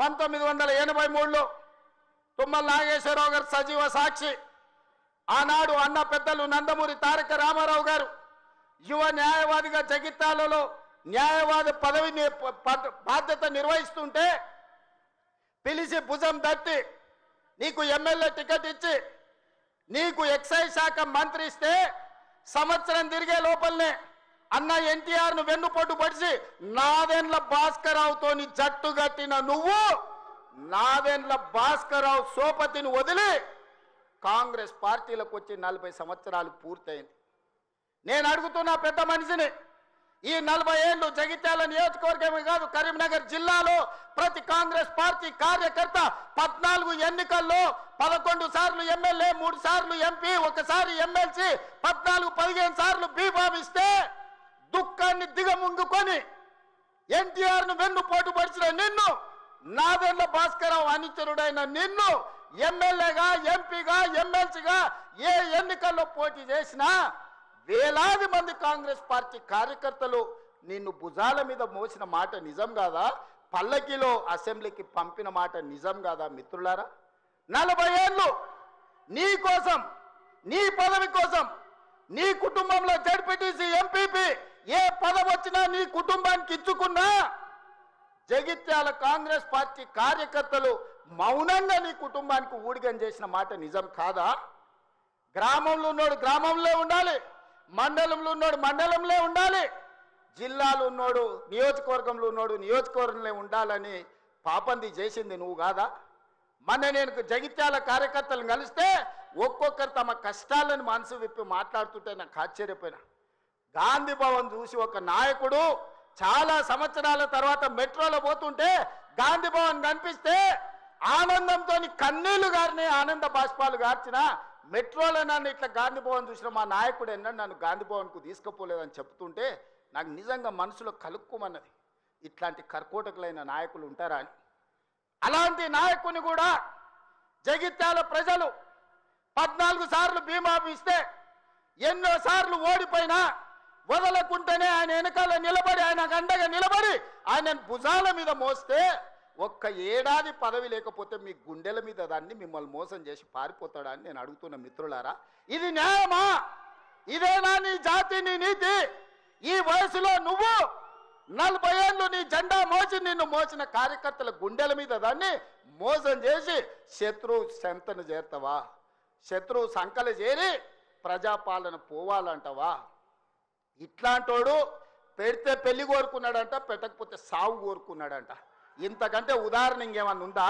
1983లో తుమ్మల నాగేశ్వరరావు గారు సజీవ సాక్షి. ఆనాడు అన్న పెద్దలు నందమూరి తారక రామారావు గారు యువ న్యాయవాదిగా జగిత్యాలలో న్యాయవాది పదవిని బాధ్యత నిర్వహిస్తుంటే పిలిచి భుజం తట్టి నీకు ఎమ్మెల్యే టికెట్ ఇచ్చి నీకు ఎక్సైజ్ శాఖ మంత్రి ఇస్తే సంవత్సరం తిరిగే లోపలనే అన్న ఎన్టీఆర్ను వెన్నుపోటు పడిచి నాదెండ్ల భాస్కరరావుతోని జట్టు కట్టిన నువ్వు నాదెండ్ల భాస్కరరావు సోపతిని వదిలి కాంగ్రెస్ పార్టీలకు వచ్చి 40 సంవత్సరాలు పూర్తయింది. నేను అడుగుతున్నా పెద్ద మనిషిని, ఈ 40 ఏళ్ళు జగిత్యాల నియోజకవర్గమే కాదు కరీంనగర్ జిల్లాలో ప్రతి కాంగ్రెస్ పార్టీ కార్యకర్త 14 ఎన్నికల్లో 11 సార్లు ఎమ్మెల్యే, 3 సార్లు ఎంపీ, 1 సారి ఎమ్మెల్సీ, 14-15 సార్లు బీఫామ్ ఇస్తే దుఃఖాన్ని దిగముంగుకొని ఎన్టీఆర్ను వెన్నుపోటు పడిచిన నిన్ను, నాదెండ్ల భాస్కరరావు అనుచరుడైన నిన్ను ఎమ్మెల్యేగా, ఎంపీగా, ఎమ్మెల్సీగా ఏ ఎన్నికల్లో పోటీ చేసినా వేలాది మంది కాంగ్రెస్ పార్టీ కార్యకర్తలు నిన్ను భుజాల మీద మోసిన మాట నిజం కాదా? పల్లకిలో అసెంబ్లీకి పంపిన మాట నిజం కాదా? మిత్రులారా, 40 ఏళ్ళు నీ కోసం, నీ పదవి కోసం, నీ కుటుంబంలో జడ్పీటీసీ, ఎంపీపీ ఏ పదవి వచ్చినా నీ కుటుంబానికి ఇచ్చుకున్నా జగిత్యాల కాంగ్రెస్ పార్టీ కార్యకర్తలు మౌనంగా నీ కుటుంబానికి ఊడిగం చేసిన మాట నిజం కాదా? గ్రామంలో ఉన్నోడు గ్రామంలో ఉండాలి, మండలంలో ఉన్నోడు మండలంలో ఉండాలి, జిల్లాలో ఉన్నోడు నియోజకవర్గంలో ఉన్నోడు నియోజకవర్గంలో ఉండాలని పాపంది చేసింది నువ్వు కాదా? మొన్న నేను జగిత్యాల కార్యకర్తలను కలిస్తే ఒక్కొక్కరు తమ కష్టాలను మనసు విప్పి మాట్లాడుతుంటే నాకు ఆశ్చర్యపోయినా. గాంధీ భవన్ చూసి ఒక నాయకుడు చాలా సంవత్సరాల తర్వాత మెట్రోలో పోతుంటే గాంధీ భవన్ కనిపిస్తే ఆనందంతో కన్నీళ్లు గారిని, ఆనంద బాష్పాలు గార్చిన మెట్రోలో నన్ను ఇట్లా గాంధీ భవన్ చూసిన మా నాయకుడు ఎన్నడూ నన్ను గాంధీ భవన్కు తీసుకుపోలేదని చెప్తుంటే నాకు నిజంగా మనసులో కలుక్కుమన్నది. ఇట్లాంటి కర్కోటకులైన నాయకులు ఉంటారా అని. అలాంటి నాయకుని కూడా జగిత్యాల ప్రజలు 14 సార్లు బీమా ఇస్తే ఎన్నో సార్లు ఓడిపోయినా వదలకుంటేనే ఆయన వెనకాల నిలబడి, ఆయన అండగా నిలబడి ఆయన భుజాల మీద మోస్తే ఒక్క ఏడాది పదవి లేకపోతే మీ గుండెల మీద దాన్ని మిమ్మల్ని మోసం చేసి పారిపోతాడా అని నేను అడుగుతున్న మిత్రులారా, ఇది న్యాయమా? ఇదేనా నీ జాతి, నీ నీతి? ఈ వయసులో నువ్వు 40 ఏళ్ళు నీ జెండా మోసి నిన్ను మోసిన కార్యకర్తల గుండెల మీద దాన్ని మోసం చేసి శత్రువు సంతను చేరుతావా? శత్రువు సంకలు చేరి ప్రజాపాలన పోవాలంటావా? ఇట్లాంటోడు పెడితే పెళ్లి కోరుకున్నాడంట, పెట్టకపోతే సావు కోరుకున్నాడంట. ఇంతకంటే ఉదాహరణ ఇంకేమన్నా ఉందా?